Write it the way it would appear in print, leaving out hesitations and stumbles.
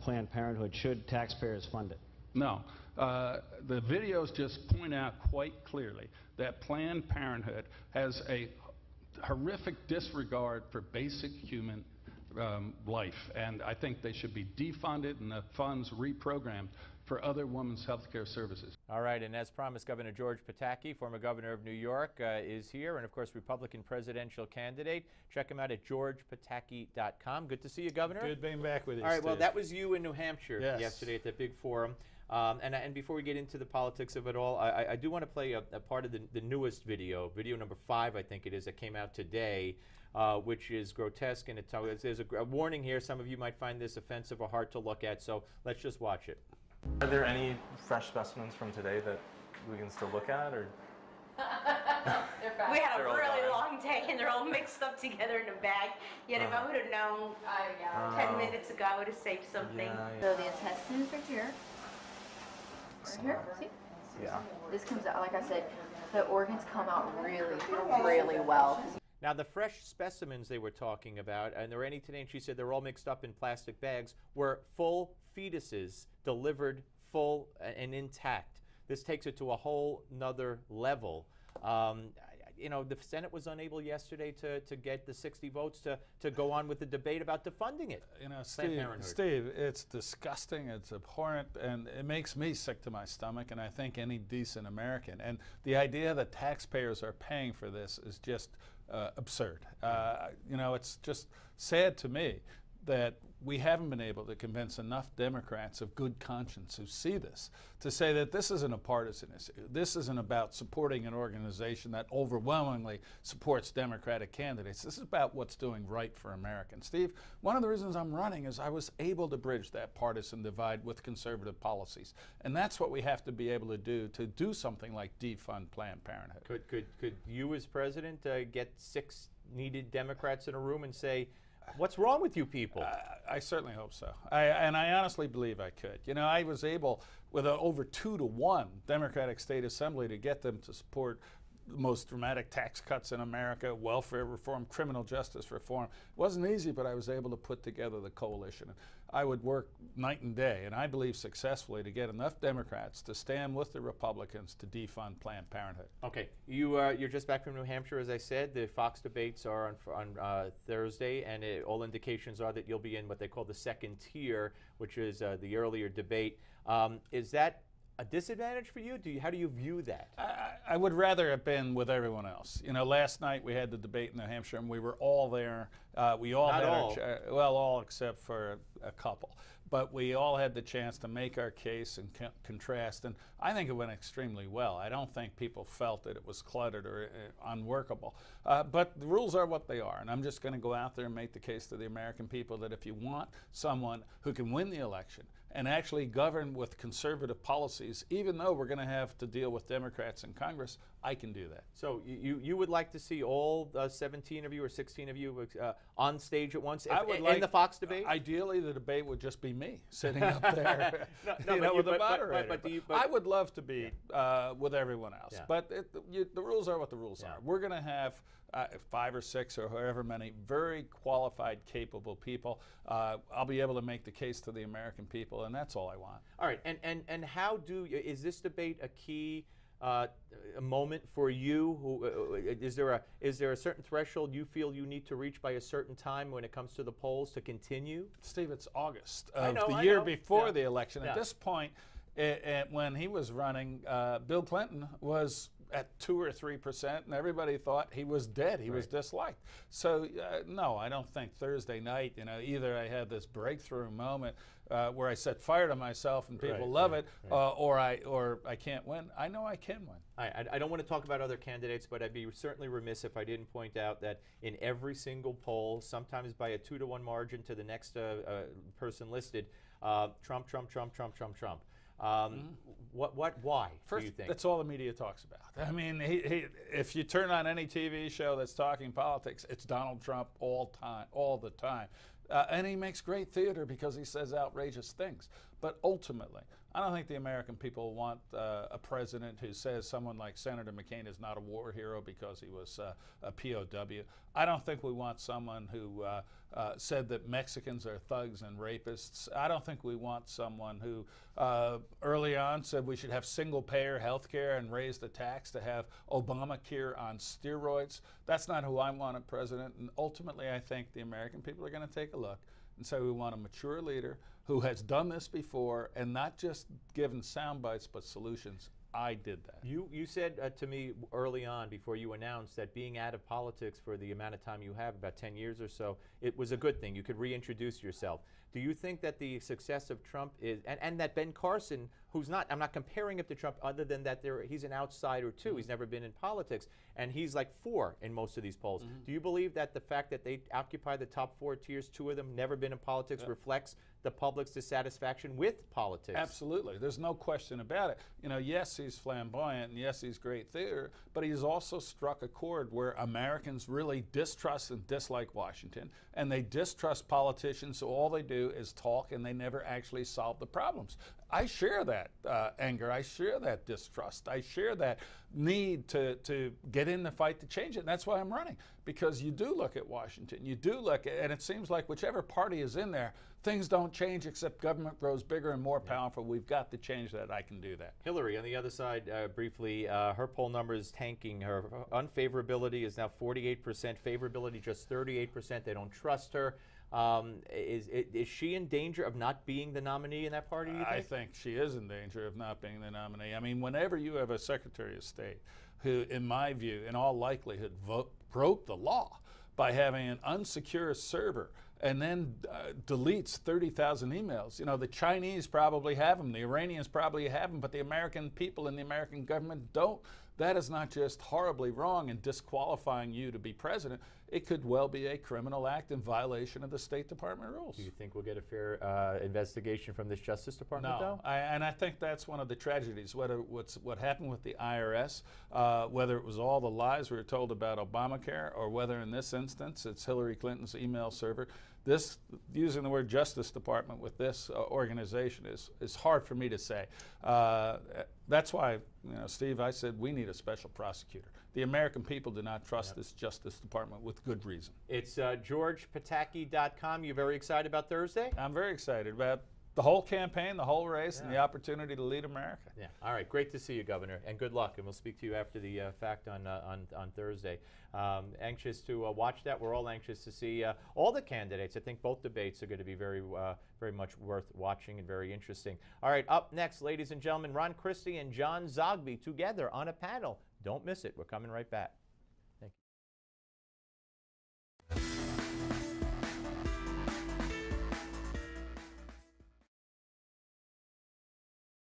Planned Parenthood? Should taxpayers fund it? No. The videos just point out quite clearly that Planned Parenthood has a horrific disregard for basic human life, and I think they should be defunded and the funds reprogrammed for other women's health care services. All right, and as promised, Governor George Pataki, former governor of New York, is here, and of course, Republican presidential candidate. Check him out at georgepataki.com. Good to see you, Governor. Good being back with you, All right, Steve. well, that was you in New Hampshire yesterday at that big forum. And before we get into the politics of it all, I do want to play a part of the newest video number 5, I think it is, that came out today, which is grotesque, and there's a warning here. Some of you might find this offensive or hard to look at, so let's just watch it. Are there any fresh specimens from today that we can still look at, or? We had a really long day, and they're all mixed up together in a bag. Yet if I would have known 10 minutes ago, I would have saved something. So the intestine is right here. Right here, see? Yeah. This comes out, like I said, the organs come out really, really well. Now, the fresh specimens they were talking about, and there were any today, and she said they're all mixed up in plastic bags, were full fetuses delivered full and intact. This takes it to a whole nother level. You know, the Senate was unable yesterday to get the 60 votes to go on with the debate about defunding it. You know, Steve, it's disgusting, it's abhorrent, and it makes me sick to my stomach, and I think any decent American. And the idea that taxpayers are paying for this is just absurd. You know, it's just sad to me that we haven't been able to convince enough Democrats of good conscience who see this to say that this isn't a partisan issue. This isn't about supporting an organization that overwhelmingly supports Democratic candidates. This is about what's doing right for Americans. Steve, one of the reasons I'm running is I was able to bridge that partisan divide with conservative policies. And that's what we have to be able to do something like defund Planned Parenthood. Could you as president get 6 needed Democrats in a room and say, what's wrong with you people? I certainly hope so. And I honestly believe I could. You know, I was able, with over 2-to-1 Democratic State Assembly, to get them to support the most dramatic tax cuts in America, welfare reform, criminal justice reform. It wasn't easy, but I was able to put together the coalition. I would work night and day, and I believe successfully, to get enough Democrats to stand with the Republicans to defund Planned Parenthood. Okay, you're just back from New Hampshire, as I said. The Fox debates are on Thursday, and all indications are that you'll be in what they call the second tier, which is the earlier debate. Is that a disadvantage for you? How do you view that? I would rather have been with everyone else. You know, last night we had the debate in New Hampshire, and we were all there. We all Not had all. well, all except for a couple. But we all had the chance to make our case and contrast, and I think it went extremely well. I don't think people felt that it was cluttered or unworkable. But the rules are what they are, and I'm just going to go out there and make the case to the American people that if you want someone who can win the election and actually govern with conservative policies, even though we're going to have to deal with Democrats in Congress, I can do that. So you would like to see all 17 of you or 16 of you on stage at once in the Fox debate? Ideally, the debate would just be me sitting up there with the moderator. I would love to be with everyone else. Yeah. But the rules are what the rules are. We're going to have 5 or 6 or however many very qualified, capable people. I'll be able to make the case to the American people, and that's all I want. All right, and how is this debate a key a moment for you? Is there a certain threshold you feel you need to reach by a certain time when it comes to the polls to continue? Steve, it's August of the year before the election. Yeah. At this point, when he was running, Bill Clinton was at 2 or 3%, and everybody thought he was dead. He was disliked. So no, I don't think Thursday night, you know, either I had this breakthrough moment where I set fire to myself and people love it, or I can't win. I know I can win. I don't want to talk about other candidates, but I'd be certainly remiss if I didn't point out that in every single poll, sometimes by a 2-to-1 margin to the next person listed, Trump, Trump, Trump, Trump, Trump, Trump. Why First, do you think? That's all the media talks about. I mean, if you turn on any TV show that's talking politics, it's Donald Trump all the time. And he makes great theater because he says outrageous things. But ultimately, I don't think the American people want a president who says someone like Senator McCain is not a war hero because he was a POW. I don't think we want someone who said that Mexicans are thugs and rapists. I don't think we want someone who early on said we should have single-payer health care and raise the tax to have Obamacare on steroids. That's not who I want as president. And ultimately, I think the American people are going to take a look and say we want a mature leader who has done this before and not just given sound bites but solutions. I did that. You said to me early on, before you announced, that being out of politics for the amount of time you have, about 10 years or so, it was a good thing. You could reintroduce yourself. Do you think that the success of Trump is, and that Ben Carson, who's not, I'm not comparing him to Trump other than that he's an outsider too. He's never been in politics, and he's like 4 in most of these polls. Do you believe that the fact that they occupy the top 4 tiers, 2 of them never been in politics, reflects the public's dissatisfaction with politics? Absolutely. There's no question about it. You know, yes, he's flamboyant, and yes, he's great theater, but he's also struck a chord where Americans really distrust and dislike Washington, and they distrust politicians, so all they do is talk, and they never actually solve the problems. I share that anger. I share that distrust. I share that need to get in the fight to change it. And that's why I'm running, because you do look at Washington. You do look at, and it seems like whichever party is in there, things don't change except government grows bigger and more powerful. We've got to change that. I can do that. Hillary, on the other side, briefly, her poll number is tanking. Her unfavorability is now 48%, favorability just 38%. They don't trust her. Is she in danger of not being the nominee in that party, you think? I think she is in danger of not being the nominee. I mean, whenever you have a Secretary of State who, in my view, in all likelihood, broke the law by having an unsecure server and then deletes 30,000 emails. You know, the Chinese probably have them, the Iranians probably have them, but the American people and the American government don't. That is not just horribly wrong and disqualifying you to be president. It could well be a criminal act in violation of the State Department rules. Do you think we'll get a fair investigation from this Justice Department, though? No, and I think that's one of the tragedies, whether what happened with the IRS, whether it was all the lies we were told about Obamacare, or whether in this instance it's Hillary Clinton's email server. This, using the word Justice Department with this organization is hard for me to say. That's why, you know, Steve, I said we need a special prosecutor. The American people do not trust this Justice Department with good reason. It's GeorgePataki.com. You very excited about Thursday? I'm very excited about the whole campaign, the whole race, and the opportunity to lead America. Yeah. All right. Great to see you, Governor, and good luck. And we'll speak to you after the fact on Thursday. Anxious to watch that. We're all anxious to see all the candidates. I think both debates are going to be very much worth watching and very interesting. All right. Up next, ladies and gentlemen, Ron Christie and John Zogby together on a panel. Don't miss it. We're coming right back.